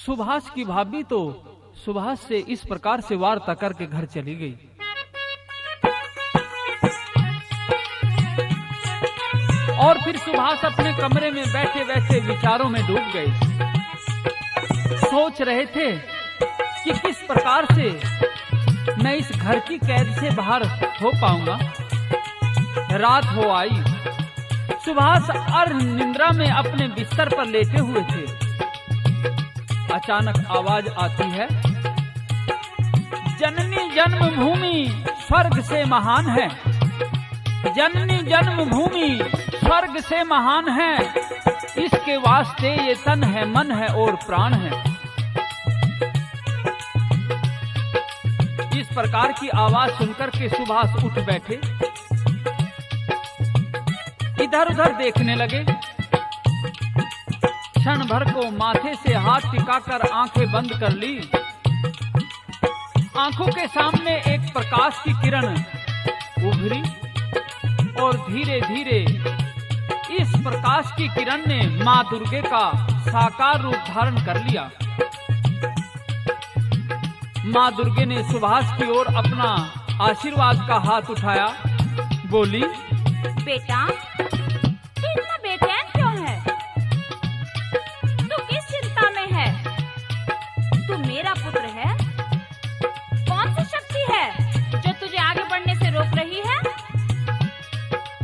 सुभाष की भाभी तो सुभाष से इस प्रकार से वार्ता करके घर चली गई। और फिर सुभाष अपने कमरे में बैठे बैठे विचारों में डूब गए। सोच रहे थे कि किस प्रकार से मैं इस घर की कैद से बाहर हो पाऊंगा। रात हो आई। सुभाष अर्ध निद्रा में अपने बिस्तर पर लेटे हुए थे। अचानक आवाज आती है, जननी जन्मभूमि स्वर्ग से महान है, जननी जन्मभूमि स्वर्ग से महान है, इसके वास्ते ये तन है, मन है और प्राण है। इस प्रकार की आवाज सुनकर के सुभाष उठ बैठे, इधर उधर देखने लगे। क्षण भर को माथे से हाथ टिकाकर आंखें बंद कर ली। आंखों के सामने एक प्रकाश की किरण उभरी और धीरे धीरे इस प्रकाश की किरण ने मां दुर्गे का साकार रूप धारण कर लिया। मां दुर्गे ने सुभाष की ओर अपना आशीर्वाद का हाथ उठाया, बोली, बेटा तू इतना बेचैन क्यों है? तू किस चिंता में है? तू मेरा पुत्र है। कौन सी शक्ति है जो तुझे आगे बढ़ने से रोक रही है?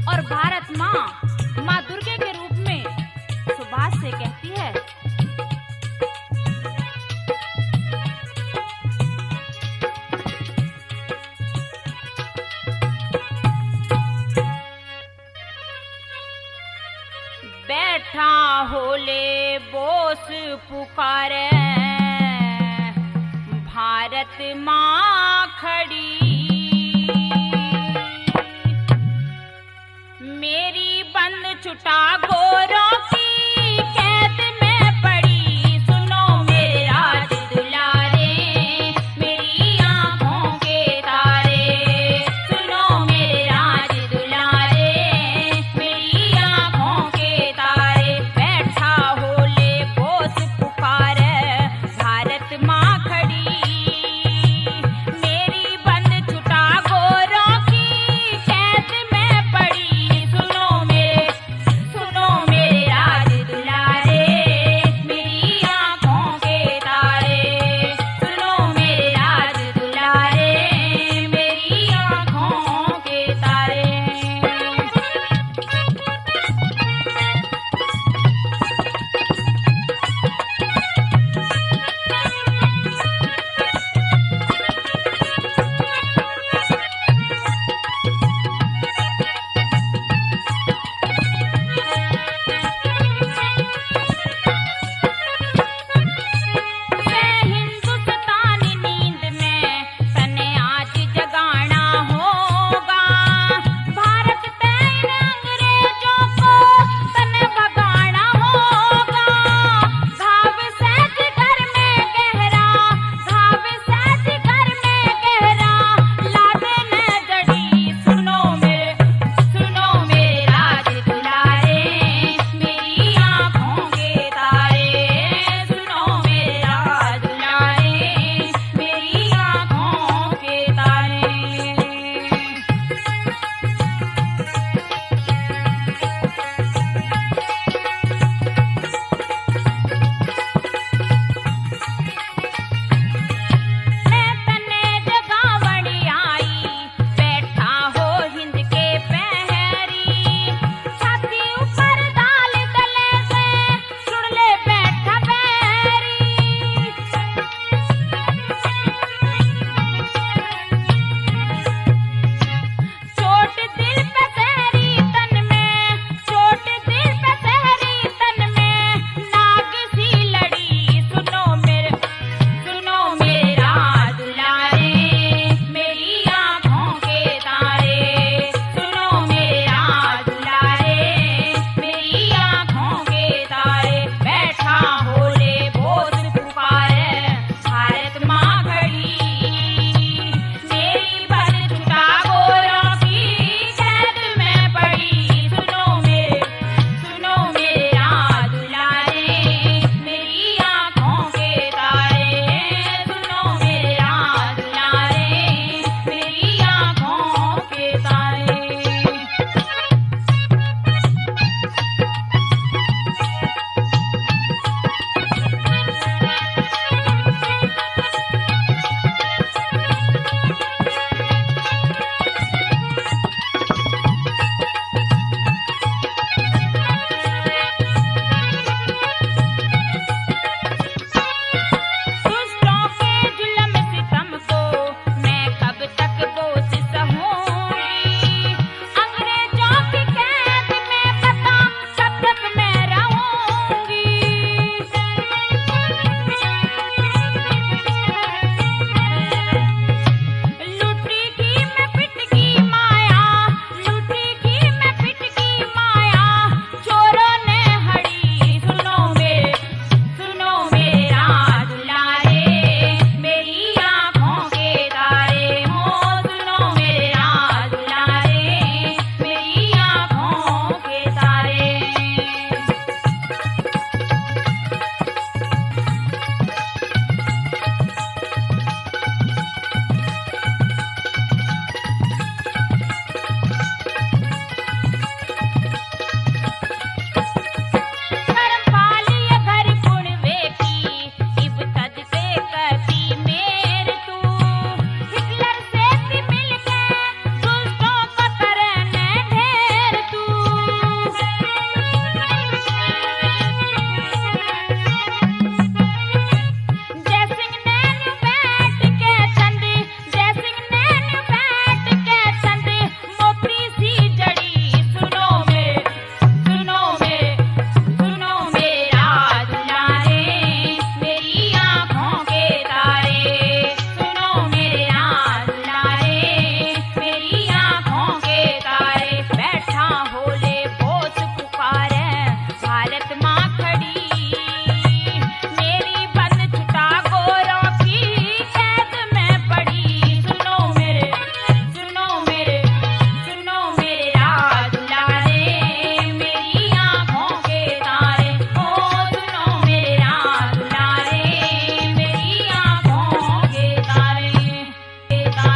और भारत माँ दुर्गे के रूप में सुभाष से कहती है, बैठा होले बोस पुकारे, भारत माँ खड़ी, मेरी बंद छुटा गोरा